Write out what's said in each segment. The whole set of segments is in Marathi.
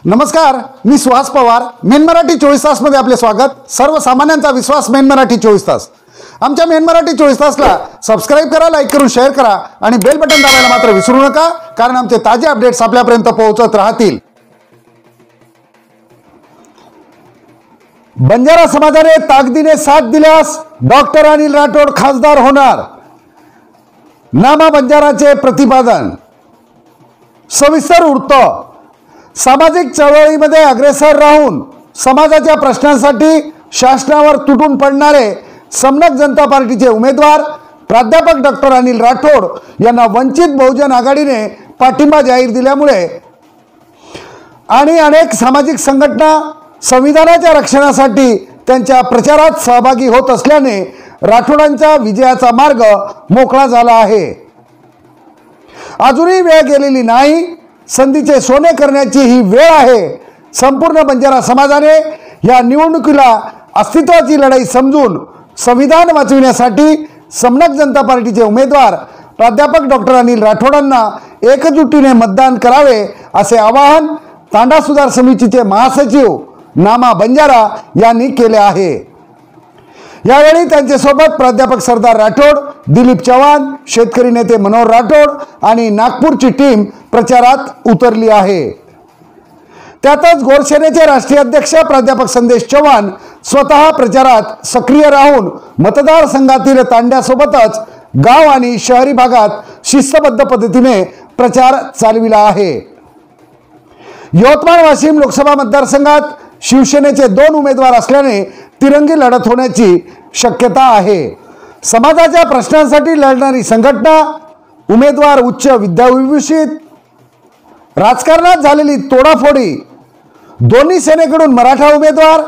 नमस्कार, मी सुहास पवार. मेन मराठी 24 तासमध्ये आपले स्वागत. सर्वसामान्यांचा विश्वास मेन मराठी 24 तास. आमच्या मेन मराठी 24 तासला सबस्क्राईब करा, लाईक करून शेअर करा आणि बेल बटन दाबायला मात्र विसरू नका, कारण आमचे ताजे अपडेट्स आपल्यापर्यंत पोहोचत राहतील. बंजारा समाजाने ताकदीने साथ दिल्यास डॉक्टर अनिल राठोड खासदार होणार, नामा बंजाराचे प्रतिपादन. सविस्तर वृत्त. सामाजिक चळवळीमध्ये अग्रेसर राहून समाजाच्या प्रश्नांसाठी शासनावर तुटून पडणारे समनक जनता पार्टीचे उमेदवार प्राध्यापक डॉक्टर अनिल राठोड यांना वंचित बहुजन आघाडीने पाठिंबा जाहीर दिल्यामुळे आणि अनेक सामाजिक संघटना संविधानाच्या रक्षणासाठी त्यांच्या प्रचारात सहभागी होत असल्याने राठोडांच्या विजयाचा मार्ग मोकळा झाला आहे. अजूनही वेळ गेलेली नाही. संधीचे सोने करण्याची ही वेळ आहे. संपूर्ण बंजारा समाजाने या निवडणुकीला अस्तित्वाची लढाई समजून संविधान वाचविण्यासाठी समनक जनता पार्टीचे उमेदवार प्राध्यापक डॉक्टर अनिल राठोडांना एकजुटीने मतदान करावे असे आवाहन तांडा सुधार समितीचे महासचिव नामा बंजारा यांनी केले आहे. यावेळी त्यांच्यासोबत प्राध्यापक सरदार राठोड, दिलीप चव्हाण, शेतकरी नेते मनोहर राठोड आणि नागपूरची टीम प्रचारात उतरली आहे. त्यातच गोरसेनेचे राष्ट्रीय अध्यक्ष प्राध्यापक संदेश चव्हाण स्वतः प्रचारात सक्रिय राहून मतदारसंघातील तांड्यासोबतच गाव आणि शहरी भागात शिस्तबद्ध पद्धतीने प्रचार चालविला आहे. यवतमाळ वाशिम लोकसभा मतदारसंघात शिवसेनेचे 2 उमेदवार असल्याने तिरंगी लढत होण्याची शक्यता आहे. समाजाच्या प्रश्नांसाठी लढणारी संघटना, उमेदवार उच्च विद्याविभूषित, राजकारणात झालेली तोडाफोडी, दोन्ही सेनेकडून मराठा उमेदवार,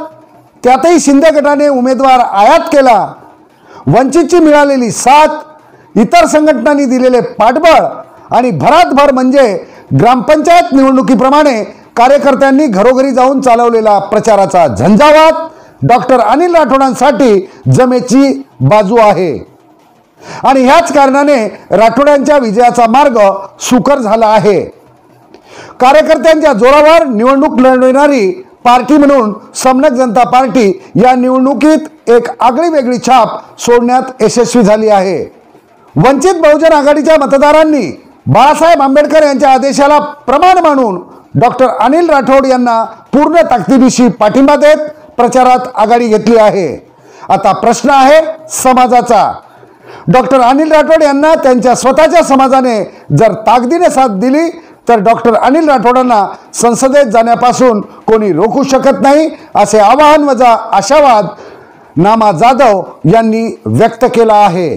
त्यातही शिंदे गटाने उमेदवार आयात केला, वंचितची मिळालेली साथ, इतर संघटनांनी दिलेले पाठबळ आणि भरातभर म्हणजे ग्रामपंचायत निवडणुकीप्रमाणे कार्यकर्त्यांनी घरोघरी जाऊन चालवलेला प्रचाराचा झंझावात डॉक्टर अनिल राठोडांसाठी जमेची बाजू आहे. आणि ह्याच कारणाने राठोडांच्या विजयाचा मार्ग सुकर झाला आहे. कार्यकर्त्यांच्या जोरावर निवडणूक लढवणारी पार्टी म्हणून समनक जनता पार्टी या निवडणुकीत एक आगळी वेगळी छाप सोडण्यात यशस्वी झाली आहे. वंचित बहुजन आघाडीच्या मतदारांनी बाळासाहेब आंबेडकर यांच्या आदेशाला प्रमाण मानून डॉक्टर अनिल राठोड यांना पूर्ण ताकदीनिशी पाठिंबा देत प्रचारात आघाडी घेतली आहे. आता प्रश्न आहे समाजाचा. डॉक्टर अनिल राठोड यांना त्यांच्या स्वतःच्या समाजाने जर ताकदीने साथ दिली तर डॉक्टर अनिल राठोडांना संसदेत जाण्यापासून कोणी रोखू शकत नाही, असे आवाहन वजा आशावाद नामा जाधव यांनी व्यक्त केला आहे.